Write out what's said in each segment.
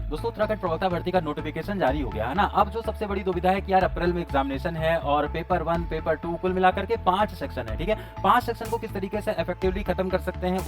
दोस्तों उत्तराखंड प्रवक्ता भर्ती का नोटिफिकेशन जारी हो गया है ना। अब जो सबसे बड़ी दुविधा है कि यार अप्रैल में एग्जामिनेशन है और पेपर 1 पेपर 2 कुल मिलाकर के 5 सेक्शन है, ठीक है। 5 सेक्शन को किस तरीके से इफेक्टिवली खत्म कर सकते हैं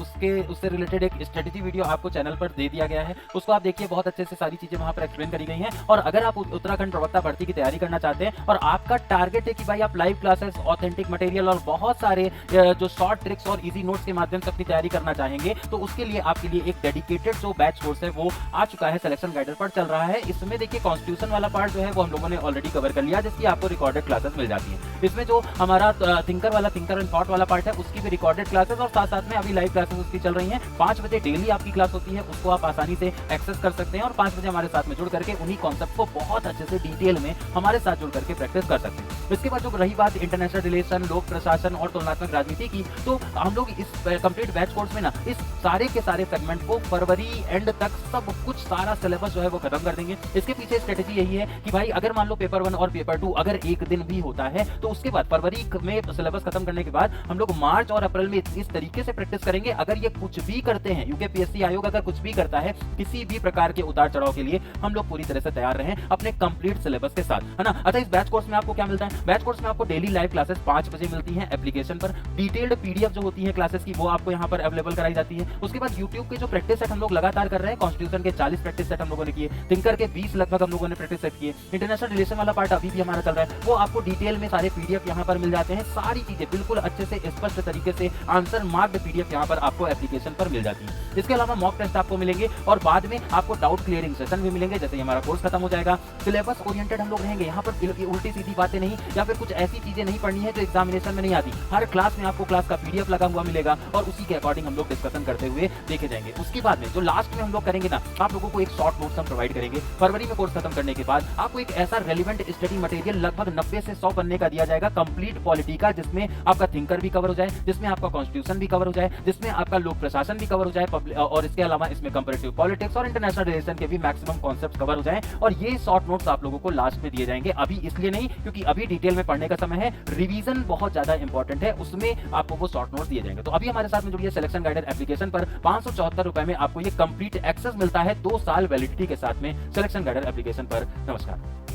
उससे रिलेटेड एक स्ट्रेटेजी वीडियो आपको चैनल पर दे दिया गया है। उसको आप देखिए, बहुत अच्छे से सारी चीजें वहां पर एक्सप्लेन करी गई हैं। और अगर आप उत्तराखंड प्रवक्ता भर्ती की तैयारी करना चाहते हैं और आपका टारगेट है कि भाई आप लाइव क्लासेस, ऑथेंटिक मटेरियल और बहुत सारे जो शॉर्ट ट्रिक्स और इजी नोट्स के माध्यम से अपनी तैयारी करना चाहेंगे, तो उसके लिए आपके लिए एक डेडिकेटेड जो बैच कोर्स है वो आ चुका है, सिलेक्शन गाइडर पर चल रहा है। इसमें देखिए कॉन्स्टिट्यूशन वाला पार्ट जो है वो हम लोगों ने ऑलरेडी कवर कर लिया, जिसकी आपको रिकॉर्डेड क्लासेस मिल जाती हैं। इसमें जो हमारा थिंकर एंड थॉट वाला पार्ट है उसकी भी रिकॉर्डेड क्लासेस और साथ साथ में अभी लाइव क्लासेस उसकी चल रही हैं। 5 बजे डेली आपकी क्लास होती है, उसको आप आसानी से एक्सेस कर सकते हैं और 5 बजे हमारे साथ में जुड़ करके उन्हीं कॉन्सेप्ट को बहुत अच्छे से डिटेल में हमारे साथ जुड़ करके प्रैक्टिस कर सकते हैं। इसके बाद जो रही बात इंटरनेशनल रिलेशन, लोक प्रशासन और तुलनात्मक राजनीति की, तो हम लोग इस कंप्लीट बैच कोर्स में ना इस सारे के सारे सेगमेंट को फरवरी एंड तक सब कुछ सारा सिलेबस जो है वो खत्म कर देंगे। इसके पीछे स्ट्रेटेजी यही है कि भाई अगर मान लो पेपर 1 और पेपर 2 अगर एक दिन भी होता है तो उसके बाद फरवरी में सिलेबस खत्म करने के बाद हम लोग मार्च और अप्रैल में इस तरीके से प्रैक्टिस करेंगे। अगर ये कुछ भी करते हैं, यूकेपीएससी आयोग अगर कुछ भी करता है किसी भी प्रकार के उतार चढ़ाव के लिए, हम लोग पूरी तरह से तैयार रहें अपने कंप्लीट सिलेबस के साथ, है ना। अतः इस बैच कोर्स में आपको क्या मिलता है? बैच कोर्स में आपको डेली लाइव क्लासेस 5 बजे मिलती हैं एप्लीकेशन पर। डिटेल्ड पीडीएफ जो होती है क्लासेस की वो आपको यहाँ पर अवेलेबल कराई जाती है। उसके बाद यूट्यूब के जो प्रैक्टिस सेट हम लोग लगातार कर रहे हैं, कॉन्स्टिट्यूशन के 40 प्रैक्टिस सेट हम लोगों ने किए, थिंकर के 20 लगभग हम लोगों ने प्रैक्टिस सेट किए, इंटरनेशनल रिलेशन वाला पार्ट अभी भी हमारा चल रहा है, वो आपको डिटेल में सारे पीडीएफ यहाँ पर मिल जाते हैं। सारी चीजें बिल्कुल अच्छे से स्पष्ट तरीके से आंसर मार्क्ड पीडीएफ यहाँ पर आपको एप्लीकेशन पर मिल जाती है। इसके अलावा मॉक टेस्ट आपको मिलेंगे और बाद में आपको डाउट क्लियरिंग सेशन भी मिलेंगे। जैसे हमारा कोर्स खत्म हो जाएगा, सिलेबस ओरिएंटेड हम लोग रहेंगे, यहाँ पर उल्टी सीधी बातें नहीं या फिर कुछ ऐसी चीजें नहीं पढ़नी है जो एग्जामिनेशन में नहीं आती। हर क्लास में आपको क्लास का पीडीएफ लगा हुआ मिलेगा और उसी के अकॉर्डिंग हम लोग डिस्कशन करते हुए देखे जाएंगे। उसके बाद में जो लास्ट में हम लोग करेंगे ना, आप लोगों को एक शॉर्ट नोट्स हम प्रोवाइड करेंगे। फरवरी में कोर्स खत्म करने के बाद आपको एक ऐसा रेलिवेंट स्टडी मटेरियल लगभग 90 से 100 पन्ने का दिया जाएगा कंप्लीट पॉलिटी का, जिसमें आपका थिंकर भी कवर हो जाए, जिसमें आपका कॉन्स्टिट्यूशन भी कवर हो जाए, जिसमें आपका लोक प्रशासन भी कवर हो जाए और इसके अलावा इसमें कंपैरेटिव पॉलिटिक्स और इंटरनेशनल रिलेशन के भी मैक्सिमम कॉन्सेप्ट्स कवर हो जाएं। और ये शॉर्ट नोट्स आप लोगों को लास्ट में दिए जाएंगे। अभी इसलिए नहीं क्योंकि अभी डिटेल में पढ़ने का समय है, रिवीजन बहुत ज्यादा इंपॉर्टेंट है, उसमें आपको वो शॉर्ट नोट्स दिए जाएंगे। तो अभी हमारे साथ में जुड़िए सिलेक्शन गाइडर एप्लीकेशन पर 574 रुपए में आपको ये कंप्लीट एक्सेस मिलता है 2 साल वैलिडिटी के साथ में सिलेक्शन गाइडर एप्लीकेशन पर। नमस्कार।